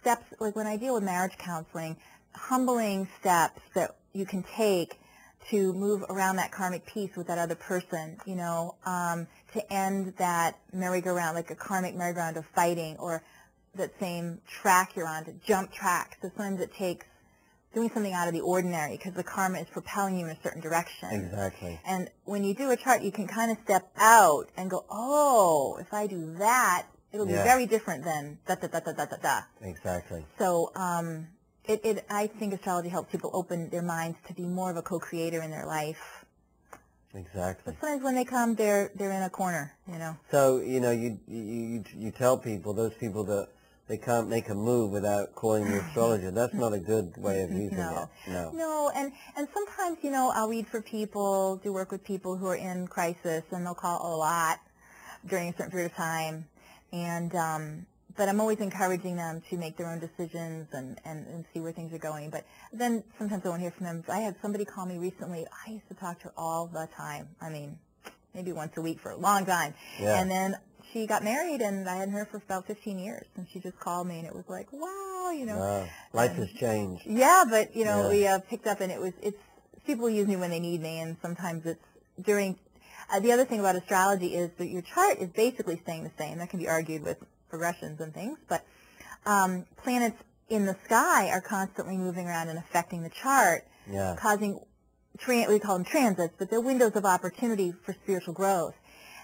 steps, like when I deal with marriage counseling, humbling steps that you can take to move around that karmic piece with that other person, you know, to end that merry-go-round, like a karmic merry-go-round of fighting, or that same track you're on, to jump track. So sometimes it takes doing something out of the ordinary because the karma is propelling you in a certain direction. Exactly. And when you do a chart, you can kind of step out and go, oh, if I do that, it'll be very different than da-da-da-da-da-da-da. Exactly. So I think astrology helps people open their minds to be more of a co-creator in their life. Exactly. But sometimes when they come, they're in a corner, you know. So, you know, you tell people, those people that they can't make a move without calling the astrologer. That's not a good way of using it. No, and sometimes, you know, I'll read for people, do work with people who are in crisis, and they'll call a lot during a certain period of time. And but I'm always encouraging them to make their own decisions and see where things are going. But then sometimes I won't hear from them. I had somebody call me recently. I used to talk to her all the time. I mean, maybe once a week for a long time. Yeah. And then she got married, and I hadn't heard her for about 15 years. And she just called me, and it was like, wow, you know. Wow. Life has changed. Yeah, but, you know, we picked up, and it's people use me when they need me, and sometimes it's during. The other thing about astrology is that your chart is basically staying the same. That can be argued with progressions and things, but planets in the sky are constantly moving around and affecting the chart, causing, we call them transits, but they're windows of opportunity for spiritual growth.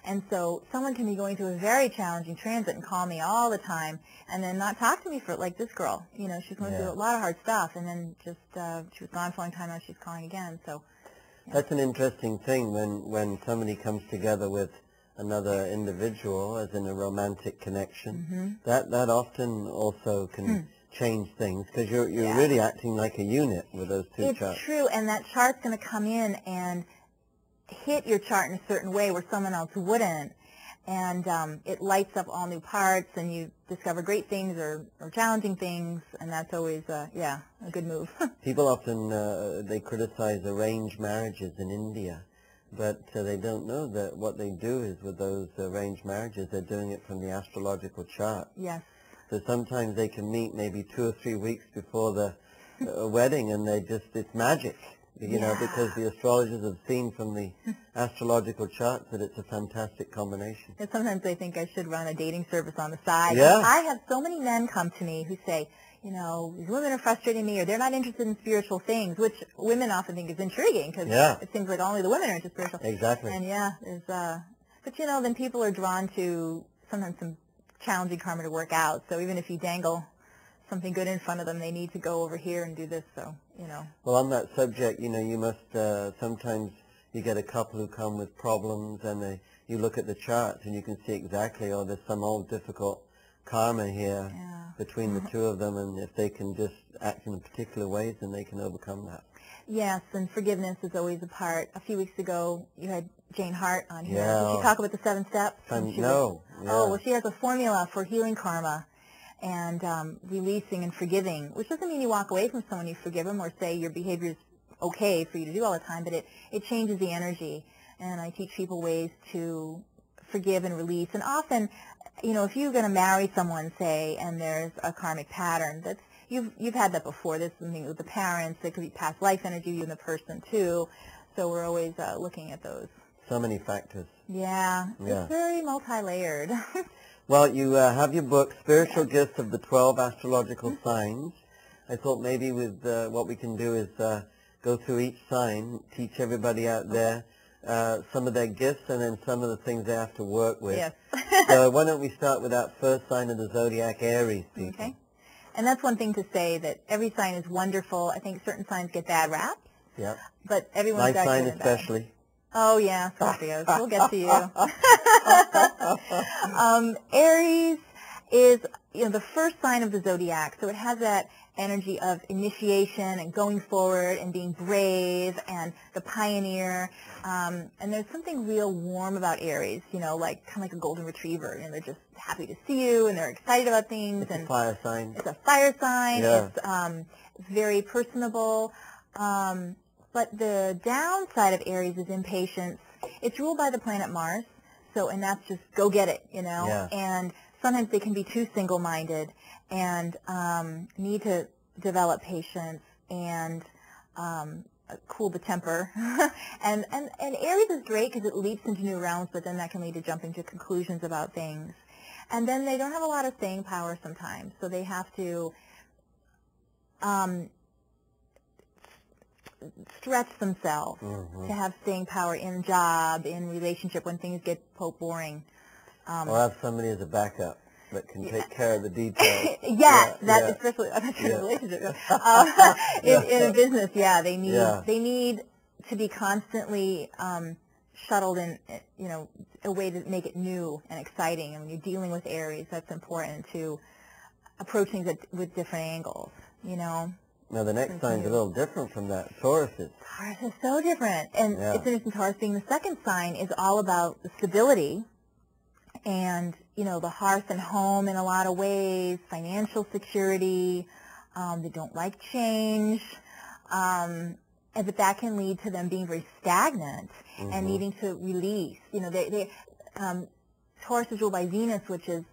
And so someone can be going through a very challenging transit and call me all the time and then not talk to me for, like this girl, you know, she's going through a lot of hard stuff, and then just she was gone for a long time, now she's calling again. So that's an interesting thing when somebody comes together with another individual, as in a romantic connection. That often also can change things, because you're really acting like a unit with those two charts. It's true, and that chart's going to come in and hit your chart in a certain way where someone else wouldn't, and it lights up all new parts, and you discover great things or challenging things, and that's always a good move. People often they criticize arranged marriages in India, but they don't know that what they do is with those arranged marriages, they're doing it from the astrological chart. Yes. So sometimes they can meet maybe 2 or 3 weeks before the wedding, and it's magic, you know, because the astrologers have seen from the astrological charts that it's a fantastic combination. And sometimes they think I should run a dating service on the side. Yeah. I have so many men come to me who say, you know, these women are frustrating me, or they're not interested in spiritual things, which women often think is intriguing, because it seems like only the women are into spiritual. Exactly. And but you know, then people are drawn to sometimes some challenging karma to work out. So even if you dangle something good in front of them, they need to go over here and do this. So, you know. Well, on that subject, you know, you must sometimes you get a couple who come with problems, and you look at the charts and you can see exactly, oh, there's some old difficult karma here between the two of them, and if they can just act in particular ways, then they can overcome that. Yes, and forgiveness is always a part. A few weeks ago, you had Jane Hart on here. Yeah. Did she talk about the 7 steps? No. Oh, well, she has a formula for healing karma and releasing and forgiving, which doesn't mean you walk away from someone you forgive them or say your behavior is okay for you to do all the time, but it changes the energy. And I teach people ways to forgive and release. And often, you know, if you're going to marry someone, say, and there's a karmic pattern, that's you've had that before. There's something with the parents. It could be past life energy, you and the person too. So we're always looking at those. So many factors. Yeah. It's very multi-layered. Well, you have your book, Spiritual Gifts of the 12 Astrological Signs. I thought maybe with what we can do is go through each sign, teach everybody out there some of their gifts and then some of the things they have to work with. Yes. So why don't we start with that first sign of the zodiac, Aries people. Okay. And that's one thing to say, that every sign is wonderful. I think certain signs get bad raps. Yeah. But everyone's got sign good and especially. Bad. Oh, yeah, Scorpios. We'll get to you. Aries is, you know, the first sign of the zodiac, so it has that energy of initiation and going forward and being brave and the pioneer. And there's something real warm about Aries, you know, like kind of like a golden retriever. And they're just happy to see you, and they're excited about things. It's a fire sign. It's a fire sign. Yeah. It's very personable. But the downside of Aries is impatience. It's ruled by the planet Mars, and that's just go get it, you know. Yeah. And sometimes they can be too single-minded and need to develop patience and cool the temper. and Aries is great because it leaps into new realms, but then that can lead to jumping to conclusions about things. And then they don't have a lot of staying power sometimes, so they have to stretch themselves to have staying power in job, in relationship, when things get boring. Or have somebody as a backup that can take care of the details. Especially in a relationship. In a business, they need to be constantly shuttled in, a way to make it new and exciting. And when you're dealing with Aries, that's important to approach things with different angles, Now the next sign's a little different from that. Taurus is. Taurus is so different. And it's interesting, Taurus being the second sign is all about the stability and, the hearth and home in a lot of ways, financial security. They don't like change. But that can lead to them being very stagnant and needing to release. Taurus is ruled by Venus, which is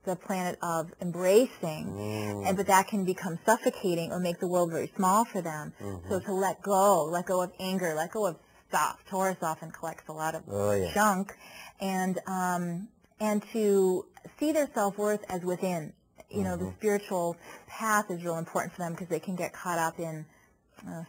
the planet of embracing, but that can become suffocating or make the world very small for them. So to let go of anger, let go of stuff. Taurus often collects a lot of junk, and to see their self-worth as within. The spiritual path is real important for them because they can get caught up in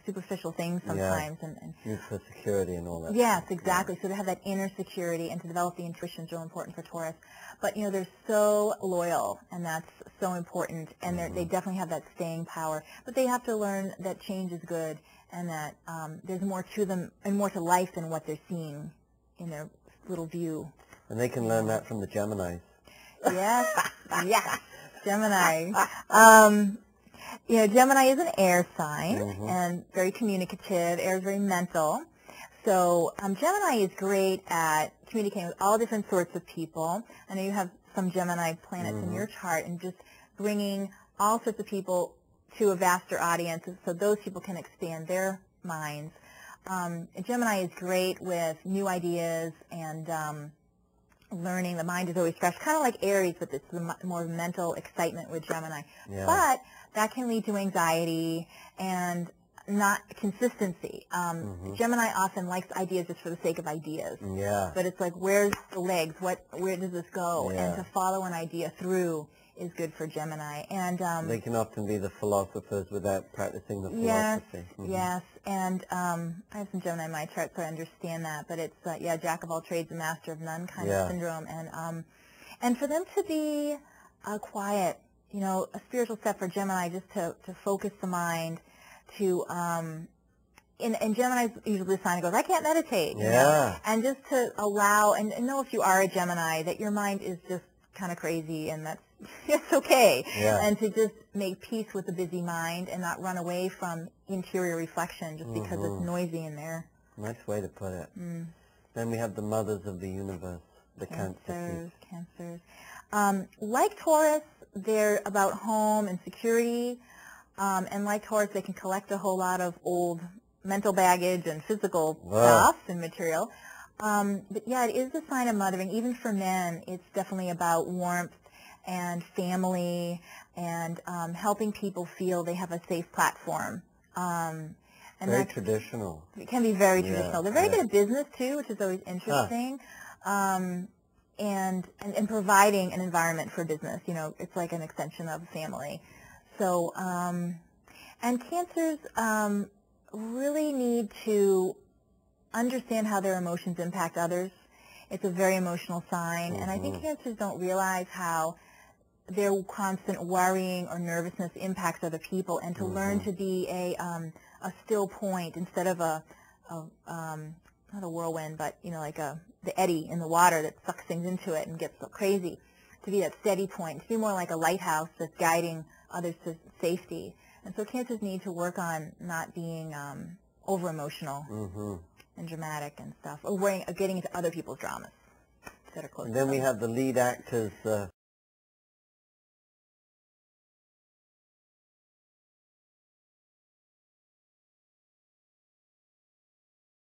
superficial things sometimes. And need for security and all that. Yes, exactly. So to have that inner security and to develop the intuition is real important for Taurus. But, they're so loyal, and that's so important, and they definitely have that staying power. But they have to learn that change is good and that there's more to them and more to life than what they're seeing in their little view. And they can learn that from the Geminis. Yes, Gemini. Gemini is an air sign and very communicative. Air is very mental. So Gemini is great at communicating with all different sorts of people. I know you have some Gemini planets in your chart, and just bringing all sorts of people to a vaster audience so those people can expand their minds. Gemini is great with new ideas and learning. The mind is always fresh, kind of like Aries, but it's more mental excitement with Gemini. Yeah. But that can lead to anxiety and not consistency. Gemini often likes ideas just for the sake of ideas. Yeah. But it's like, where's the legs? Where does this go? Yeah. And to follow an idea through is good for Gemini. And they can often be the philosophers without practicing the philosophy. Yes. And I have some Gemini in my chart, so I understand that. But it's jack of all trades and master of none kind of syndrome. And for them to be quiet, a spiritual step for Gemini, just to focus the mind, to and Gemini's usually the sign that goes, I can't meditate. And just to allow and know, if you are a Gemini, that your mind is just kind of crazy, and it's okay. And to just make peace with the busy mind and not run away from interior reflection just because it's noisy in there. Nice way to put it. Then we have the mothers of the universe, the Cancers. Like Taurus, they're about home and security. And like Taurus, they can collect a whole lot of old mental baggage and physical stuff and material. But it is a sign of mothering. Even for men, it's definitely about warmth and family and helping people feel they have a safe platform. And very traditional. It can be very traditional. They're very good at business, too, which is always interesting. And providing an environment for business. It's like an extension of family. So, and Cancers really need to understand how their emotions impact others. It's a very emotional sign, and I think Cancers don't realize how their constant worrying or nervousness impacts other people, and to learn to be a still point instead of not a whirlwind, but like the eddy in the water that sucks things into it and gets so crazy. To be that steady point, to be more like a lighthouse that's guiding others to safety. And so Cancers need to work on not being over-emotional and dramatic and stuff, or getting into other people's dramas that are close to them. Then we have the lead actors, the